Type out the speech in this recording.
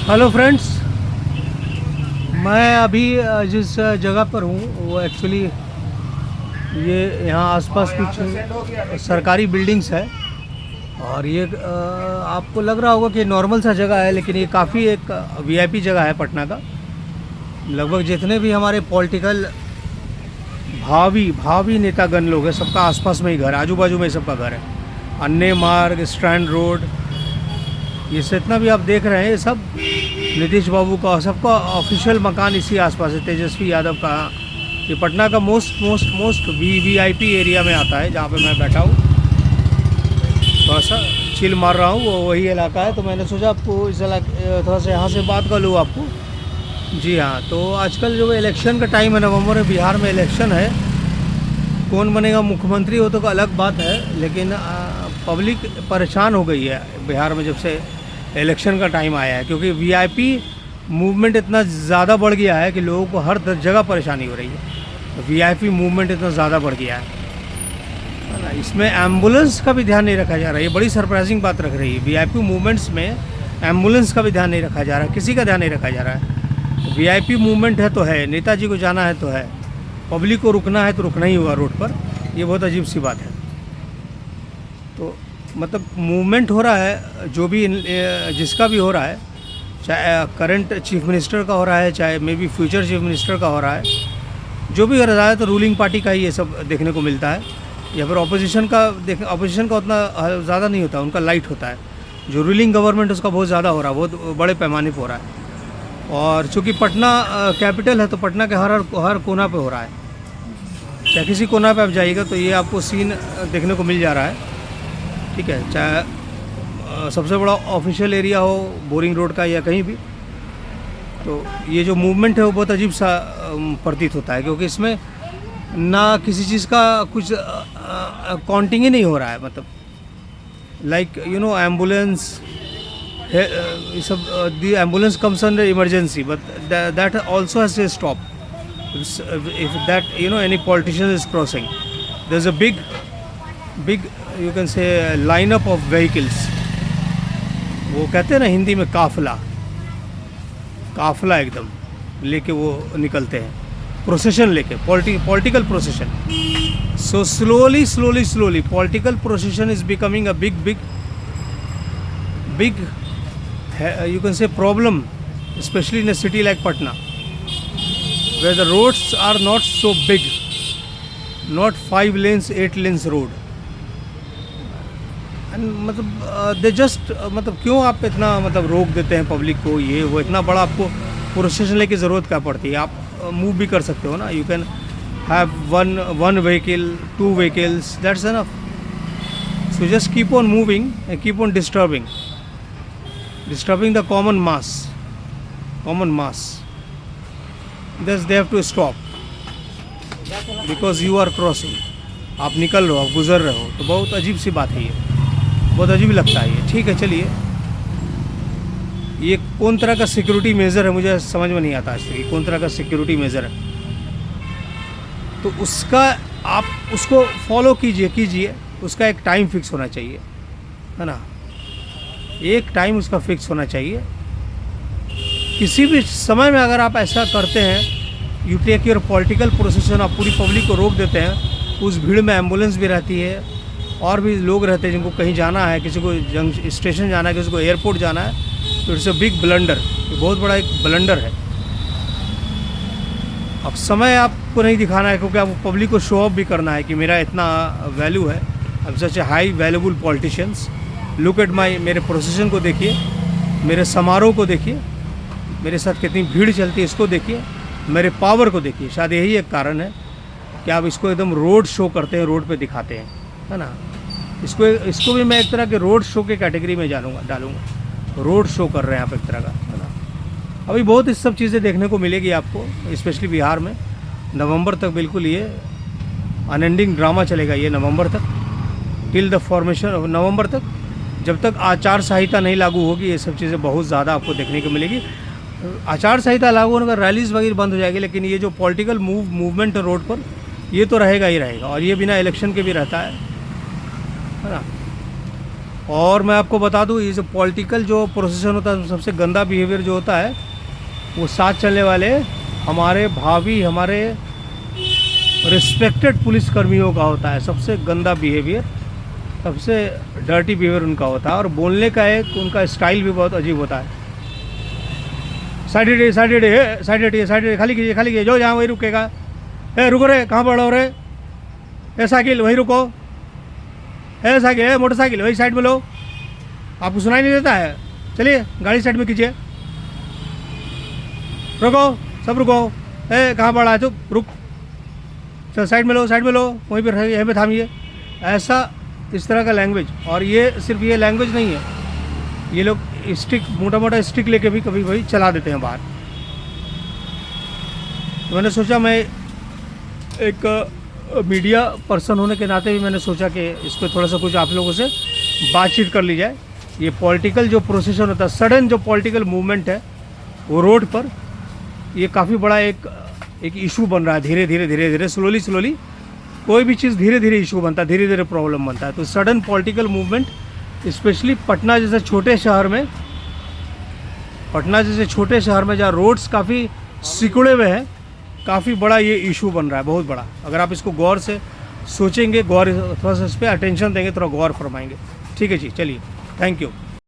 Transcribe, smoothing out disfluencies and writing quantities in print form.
Hello friends, मैं अभी जिस जगह पर हूँ वो एक्चुअली ये यहाँ आसपास कुछ सरकारी बिल्डिंग्स है। और ये आपको लग रहा होगा कि नॉर्मल सा जगह है, लेकिन ये काफ़ी एक वीआईपी जगह है पटना का। लगभग जितने भी हमारे पॉलिटिकल भावी भावी नेतागण लोग हैं, सबका आसपास में ही घर है, आजू बाजू में ही सबका घर है। अन्य मार्ग, स्ट्रैंड रोड, ये जितना भी आप देख रहे हैं ये सब नीतीश बाबू का, सबका ऑफिशियल मकान इसी आसपास है। तेजस्वी यादव का ये पटना का मोस्ट वीआईपी एरिया में आता है, जहाँ पे मैं बैठा हूँ, थोड़ा सा चिल मार रहा हूँ, वो वही इलाका है। तो मैंने सोचा आपको इस इलाके थोड़ा सा यहाँ से बात कर लूँ आपको। जी हाँ, तो आजकल जो इलेक्शन का टाइम है, नवंबर में बिहार में इलेक्शन है। कौन बनेगा मुख्यमंत्री वो तो अलग बात है, लेकिन पब्लिक परेशान हो गई है बिहार में जब से इलेक्शन का टाइम आया है, क्योंकि वीआईपी मूवमेंट इतना ज़्यादा बढ़ गया है कि लोगों को हर जगह परेशानी हो रही है। वीआईपी मूवमेंट इतना ज़्यादा बढ़ गया है ना। इसमें एम्बुलेंस का भी ध्यान नहीं रखा जा रहा है। ये बड़ी सरप्राइजिंग बात रख रही है। वीआईपी मूवमेंट्स में एम्बुलेंस का भी ध्यान नहीं रखा जा रहा है, किसी का ध्यान नहीं रखा जा रहा है। वीआईपी मूवमेंट है तो है, नेताजी को जाना है तो है, पब्लिक को रुकना है तो रुकना ही होगा रोड पर। ये बहुत अजीब सी बात है। तो मतलब मूवमेंट हो रहा है, जो भी जिसका भी हो रहा है, चाहे करंट चीफ मिनिस्टर का हो रहा है, चाहे may be future chief minister का हो रहा है, जो भी हो रहा है, तो रूलिंग पार्टी का ही ये सब देखने को मिलता है। या फिर ऑपोजिशन का उतना ज़्यादा नहीं होता, उनका लाइट होता है। जो रूलिंग गवर्नमेंट उसका बहुत ज़्यादा हो रहा है, बहुत बड़े पैमाने पर हो रहा है। और चूँकि पटना कैपिटल है, तो पटना के हर कोना पे हो रहा है। चाहे किसी कोना पे आप जाइएगा तो ये आपको सीन देखने को मिल जा रहा है। ठीक है, चाहे सबसे बड़ा ऑफिशियल एरिया हो बोरिंग रोड का या कहीं भी, तो ये जो मूवमेंट है वो बहुत अजीब सा प्रतीत होता है, क्योंकि इसमें ना किसी चीज़ का कुछ काउंटिंग ही नहीं हो रहा है। मतलब लाइक एम्बुलेंस ये सब, the ambulance comes under emergency, but that also has to stop if that any politician is crossing. There's a big you can say lineup of vehicles. वो कहते हैं ना हिंदी में काफला एकदम लेके वो निकलते हैं, प्रोसेशन लेके, political procession. So slowly political procession is becoming a big you can say problem, especially in a city like Patna, where the roads are not so big, not 5 lanes 8 lanes road, and मतलब they just मतलब क्यों आप इतना मतलब रोक देते हैं public को। ये वो इतना बड़ा आपको प्रोसेशन लेके ज़रूरत क्या पड़ती है? आप मूव भी कर सकते हो ना। You can have one vehicle, 2 vehicles, that's enough. So just keep on moving and keep on disturbing the common mass. Thus they have to stop because you are crossing. आप निकल रहे हो, आप गुजर रहे हो, तो बहुत अजीब सी बात है ये, बहुत अजीब लगता है ये। ठीक है, चलिए, ये कौन तरह का सिक्योरिटी मेज़र है मुझे समझ में नहीं आता आज तक, कौन तरह का सिक्योरिटी मेज़र है। तो उसका आप उसको फॉलो कीजिए, उसका एक टाइम फिक्स होना चाहिए, है ना। एक टाइम उसका फिक्स होना चाहिए। किसी भी समय में अगर आप ऐसा करते हैं, you take your political procession, आप पूरी पब्लिक को रोक देते हैं, उस भीड़ में एम्बुलेंस भी रहती है और भी लोग रहते हैं जिनको कहीं जाना है, किसी को स्टेशन जाना है, किसी को एयरपोर्ट जाना है, तो इट्स अ बिग ब्लंडर। ये बहुत बड़ा एक ब्लंडर है। अब समय आपको नहीं दिखाना है, क्योंकि आपको पब्लिक को शो ऑफ भी करना है कि मेरा इतना वैल्यू है। अब such a high valuable politicians, look at my, मेरे प्रोसेशन को देखिए, मेरे समारोह को देखिए, मेरे साथ कितनी भीड़ चलती है इसको देखिए, मेरे पावर को देखिए। शायद यही एक कारण है कि आप इसको एकदम रोड शो करते हैं, रोड पे दिखाते हैं, है ना। इसको भी मैं एक तरह के रोड शो के कैटेगरी में डालूंगा। रोड शो कर रहे हैं आप एक तरह का, है ना। अभी बहुत इस सब चीज़ें देखने को मिलेगी आपको, स्पेशली बिहार में। नवंबर तक बिल्कुल ये अनएंडिंग ड्रामा चलेगा, ये नवंबर तक, till the formation of November तक। जब तक आचार संहिता नहीं लागू होगी, ये सब चीज़ें बहुत ज़्यादा आपको देखने को मिलेगी। आचार संहिता लागू होने पर रैलीज वगैरह बंद हो जाएगी, लेकिन ये जो पॉलिटिकल मूवमेंट है रोड पर, ये तो रहेगा ही रहेगा, और ये बिना इलेक्शन के भी रहता है ना। और मैं आपको बता दूं, ये जो पॉलिटिकल जो प्रोसेशन होता है, सबसे गंदा बिहेवियर जो होता है वो साथ चलने वाले हमारे भावी, हमारे रिस्पेक्टेड पुलिसकर्मियों का होता है। सबसे गंदा बिहेवियर, सबसे डर्टी बिहेवियर उनका होता है। और बोलने का एक उनका स्टाइल भी बहुत अजीब होता है। साइड हटिए, साइड हटिए, साइड हटिए, साइड हटिए, खाली कीजिए, खाली कीजिए, जो जहाँ वहीं रुकेगा। रुको रे, कहाँ बढ़ रहे हो रे? साइकिल वहीं रुको। साइकिल, मोटरसाइकिल वही साइड में लो। आपको सुनाई नहीं देता है? चलिए गाड़ी साइड में कीजिए। रुको, सब रुको। कहाँ बढ़ा है? चुप, रुक। चल साइड में लो, साइड में लो, वहीं पर यहीं पे थामिए। ऐसा, इस तरह का लैंग्वेज। और ये सिर्फ ये लैंग्वेज नहीं है, ये लोग स्टिक, मोटा मोटा स्टिक लेके भी कभी कभी चला देते हैं बाहर। तो मैंने सोचा, मैं एक मीडिया पर्सन होने के नाते भी मैंने सोचा कि इस पर थोड़ा सा कुछ आप लोगों से बातचीत कर ली जाए। ये पॉलिटिकल जो प्रोसेशन होता है, सडन जो पॉलिटिकल मूवमेंट है वो रोड पर, ये काफ़ी बड़ा एक इशू बन रहा है। धीरे धीरे धीरे धीरे, स्लोली कोई भी चीज़ धीरे धीरे इशू बनता है, धीरे धीरे प्रॉब्लम बनता है। तो sudden political movement, specially Patna जैसे छोटे शहर में, जहाँ रोड्स काफ़ी सिकुड़े हुए हैं, काफ़ी बड़ा ये इशू बन रहा है, बहुत बड़ा। अगर आप इसको गौर से सोचेंगे, थोड़ा सा इस पर अटेंशन देंगे, थोड़ा गौर फरमाएंगे। ठीक है जी, चलिए, थैंक यू।